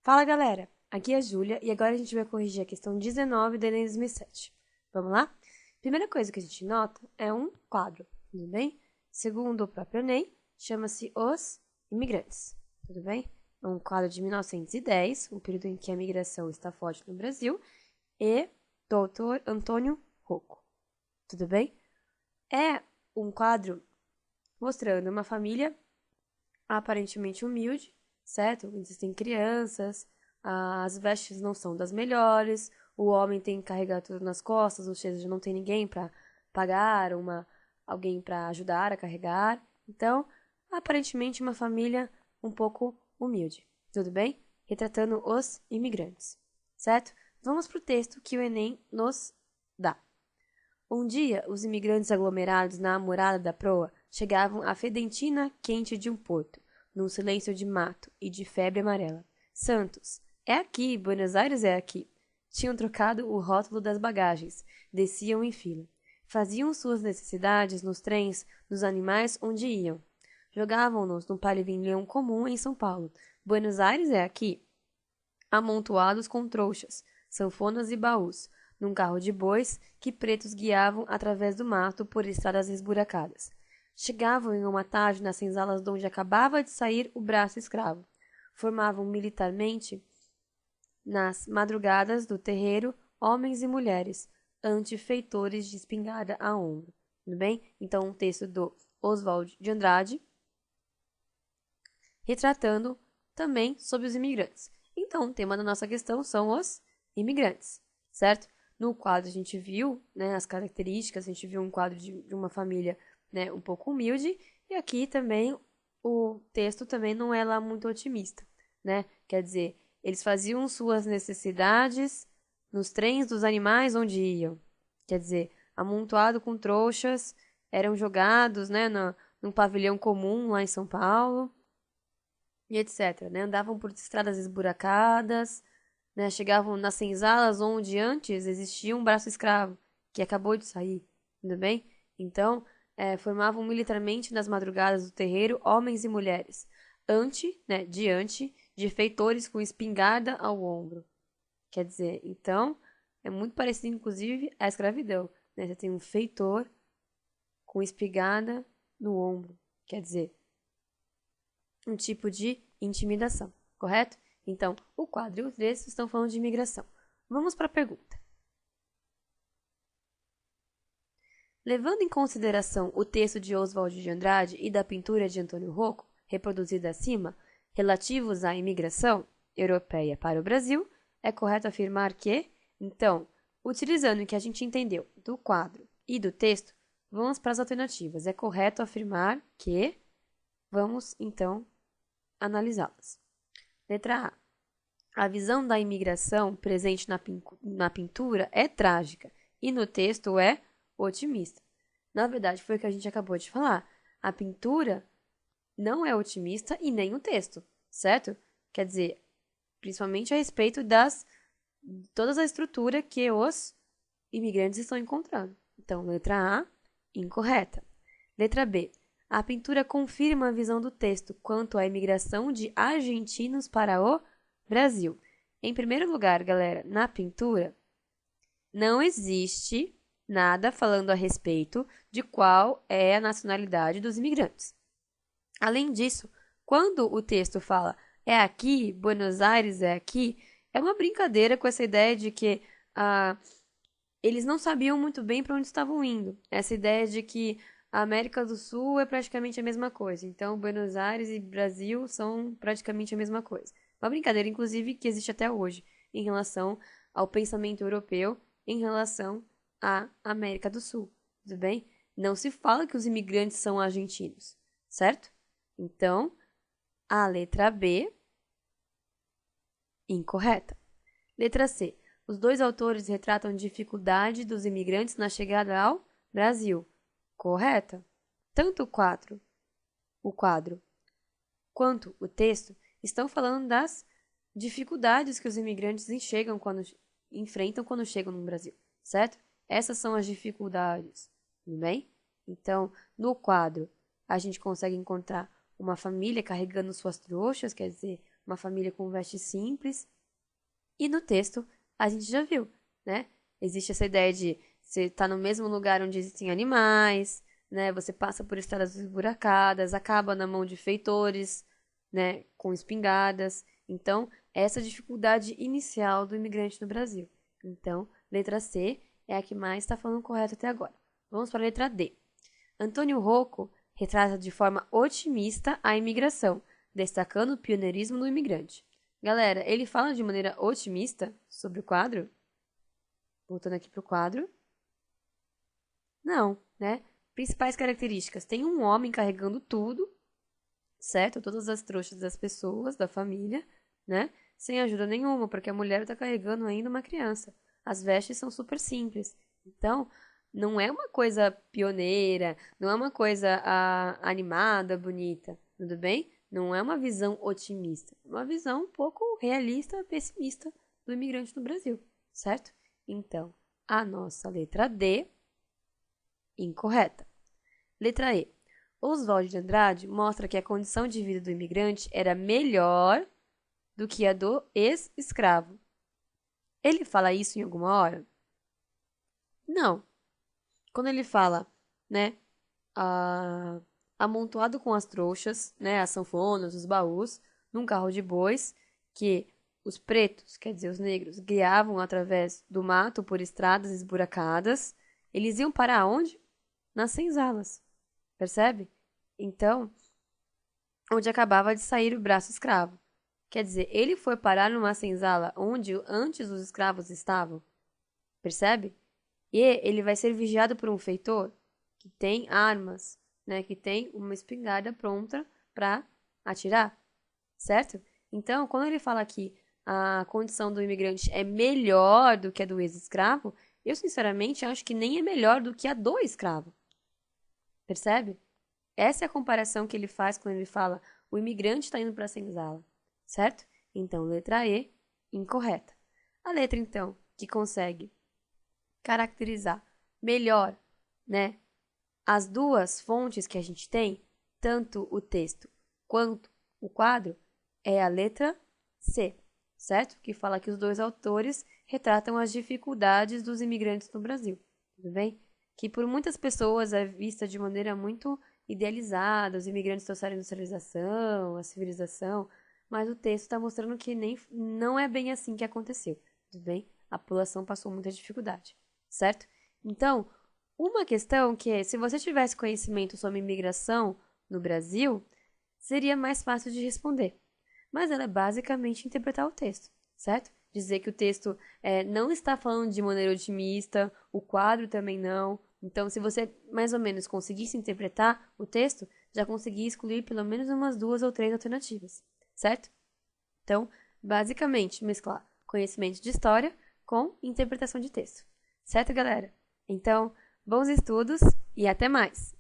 Fala galera, aqui é a Júlia e agora a gente vai corrigir a questão 19 do Enem 2007. Vamos lá? Primeira coisa que a gente nota é um quadro, tudo bem? Segundo o próprio Enem, chama-se Os Imigrantes, tudo bem? É um quadro de 1910, um período em que a migração está forte no Brasil, e do autor Antônio Rocco, tudo bem? É um quadro mostrando uma família aparentemente humilde, certo? Existem crianças, as vestes não são das melhores, o homem tem que carregar tudo nas costas, ou seja, não tem ninguém para pagar, alguém para ajudar a carregar. Então, aparentemente uma família um pouco humilde, tudo bem? Retratando os imigrantes, certo? Vamos para o texto que o Enem nos dá. Um dia, os imigrantes aglomerados na amurada da proa chegavam à fedentina quente de um porto, num silêncio de mato e de febre amarela. Santos, é aqui, Buenos Aires é aqui. Tinham trocado o rótulo das bagagens, desciam em fila. Faziam suas necessidades nos trens dos animais onde iam. Jogavam-nos num palivilhão comum em São Paulo. Buenos Aires é aqui. Amontoados com trouxas, sanfonas e baús, num carro de bois que pretos guiavam através do mato por estradas esburacadas. Chegavam em uma tarde nas senzalas de onde acabava de sair o braço escravo. Formavam militarmente, nas madrugadas do terreiro, homens e mulheres, ante feitores de espingarda a ombro. Tudo bem? Então, um texto do Oswald de Andrade, retratando também sobre os imigrantes. Então, o tema da nossa questão são os imigrantes, certo? No quadro a gente viu, né, as características, a gente viu um quadro de uma família, né, um pouco humilde, e aqui também o texto também não é lá muito otimista, né? Quer dizer, eles faziam suas necessidades nos trens dos animais onde iam. Quer dizer, amontoado com trouxas, eram jogados, né, num pavilhão comum lá em São Paulo, e etc, né? Andavam por estradas esburacadas, né? Chegavam nas senzalas onde antes existia um braço escravo, que acabou de sair, tudo bem? Então, formavam militarmente nas madrugadas do terreiro homens e mulheres, diante de feitores com espingarda ao ombro. Quer dizer, então, é muito parecido, inclusive, à escravidão, né? Você tem um feitor com espingarda no ombro, quer dizer, um tipo de intimidação, correto? Então, o quadro e o texto estão falando de imigração. Vamos para a pergunta. Levando em consideração o texto de Oswald de Andrade e da pintura de Antônio Rocco, reproduzida acima, relativos à imigração europeia para o Brasil, é correto afirmar que, então, utilizando o que a gente entendeu do quadro e do texto, vamos para as alternativas. É correto afirmar que, vamos, então, analisá-las. Letra A. A visão da imigração presente na pintura é trágica e no texto é otimista. Na verdade, foi o que a gente acabou de falar. A pintura não é otimista e nem o texto, certo? Quer dizer, principalmente a respeito toda a estrutura que os imigrantes estão encontrando. Então, letra A, incorreta. Letra B. A pintura confirma a visão do texto quanto à imigração de argentinos para o Brasil. Em primeiro lugar, galera, na pintura não existe nada falando a respeito de qual é a nacionalidade dos imigrantes. Além disso, quando o texto fala é aqui, Buenos Aires é aqui, é uma brincadeira com essa ideia de que eles não sabiam muito bem para onde estavam indo. Essa ideia de que a América do Sul é praticamente a mesma coisa. Então, Buenos Aires e Brasil são praticamente a mesma coisa. Uma brincadeira, inclusive, que existe até hoje em relação ao pensamento europeu em relação à América do Sul. Tudo bem? Não se fala que os imigrantes são argentinos, certo? Então, a letra B, incorreta. Letra C. Os dois autores retratam a dificuldade dos imigrantes na chegada ao Brasil. Correta? Tanto o quadro, quanto o texto estão falando das dificuldades que os imigrantes enfrentam quando chegam no Brasil, certo? Essas são as dificuldades, tudo bem? Então, no quadro, a gente consegue encontrar uma família carregando suas trouxas, quer dizer, uma família com vestes simples. E no texto, a gente já viu, né? Existe essa ideia de você estar no mesmo lugar onde existem animais, né? Você passa por estradas esburacadas, acaba na mão de feitores, né? Com espingardas. Então, essa é a dificuldade inicial do imigrante no Brasil. Então, letra C é a que mais está falando correto até agora. Vamos para a letra D. Antônio Rocco retrata de forma otimista a imigração, destacando o pioneirismo do imigrante. Galera, ele fala de maneira otimista sobre o quadro? Voltando aqui para o quadro. Não, né? Principais características. Tem um homem carregando tudo, certo? Todas as trouxas das pessoas, da família, né? Sem ajuda nenhuma, porque a mulher está carregando ainda uma criança. As vestes são super simples. Então, não é uma coisa pioneira, não é uma coisa animada, bonita, tudo bem? Não é uma visão otimista, é uma visão um pouco realista, pessimista do imigrante no Brasil, certo? Então, a nossa letra D, incorreta. Letra E. Oswald de Andrade mostra que a condição de vida do imigrante era melhor do que a do ex-escravo. Ele fala isso em alguma hora? Não. Quando ele fala, né, amontoado com as trouxas, né, as sanfonas, os baús, num carro de bois, que os pretos, quer dizer, os negros, guiavam através do mato por estradas esburacadas, eles iam para onde? Nas senzalas, percebe? Então, onde acabava de sair o braço escravo. Quer dizer, ele foi parar numa senzala onde antes os escravos estavam, percebe? E ele vai ser vigiado por um feitor que tem armas, né, que tem uma espingarda pronta para atirar, certo? Então, quando ele fala que a condição do imigrante é melhor do que a do ex-escravo, eu sinceramente acho que nem é melhor do que a do escravo. Percebe? Essa é a comparação que ele faz quando ele fala o imigrante está indo para a senzala, certo? Então, letra E, incorreta. A letra, então, que consegue caracterizar melhor, né, as duas fontes que a gente tem, tanto o texto quanto o quadro, é a letra C, certo? Que fala que os dois autores retratam as dificuldades dos imigrantes no Brasil, tudo bem? Que por muitas pessoas é vista de maneira muito idealizada, os imigrantes trouxeram a industrialização, a civilização, mas o texto está mostrando que não é bem assim que aconteceu, tudo bem? A população passou muita dificuldade, certo? Então, uma questão que é, se você tivesse conhecimento sobre imigração no Brasil, seria mais fácil de responder. Mas ela é basicamente interpretar o texto, certo? Dizer que o texto não está falando de maneira otimista, o quadro também não. Então, se você mais ou menos conseguisse interpretar o texto, já conseguia excluir pelo menos umas 2 ou 3 alternativas, certo? Então, basicamente, mesclar conhecimento de história com interpretação de texto. Certo, galera? Então, bons estudos e até mais!